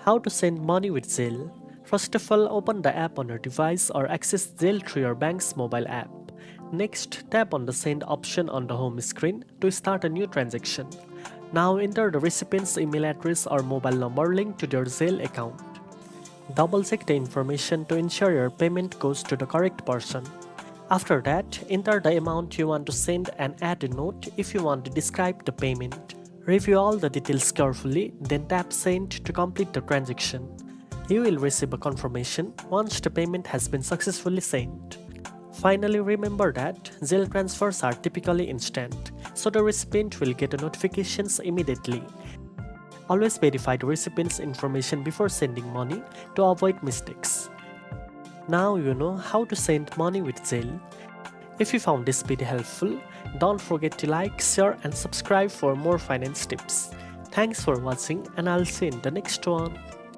How to send money with Zelle. First of all, open the app on your device or access Zelle through your bank's mobile app. Next, tap on the send option on the home screen to start a new transaction. Now enter the recipient's email address or mobile number linked to their Zelle account. Double check the information to ensure your payment goes to the correct person. After that, enter the amount you want to send and add a note if you want to describe the payment. Review all the details carefully, then tap Send to complete the transaction. You will receive a confirmation once the payment has been successfully sent. Finally, remember that Zelle transfers are typically instant, so the recipient will get notifications immediately. Always verify the recipient's information before sending money to avoid mistakes. Now you know how to send money with Zelle. If you found this video helpful, don't forget to like, share and subscribe for more finance tips. Thanks for watching and I'll see you in the next one.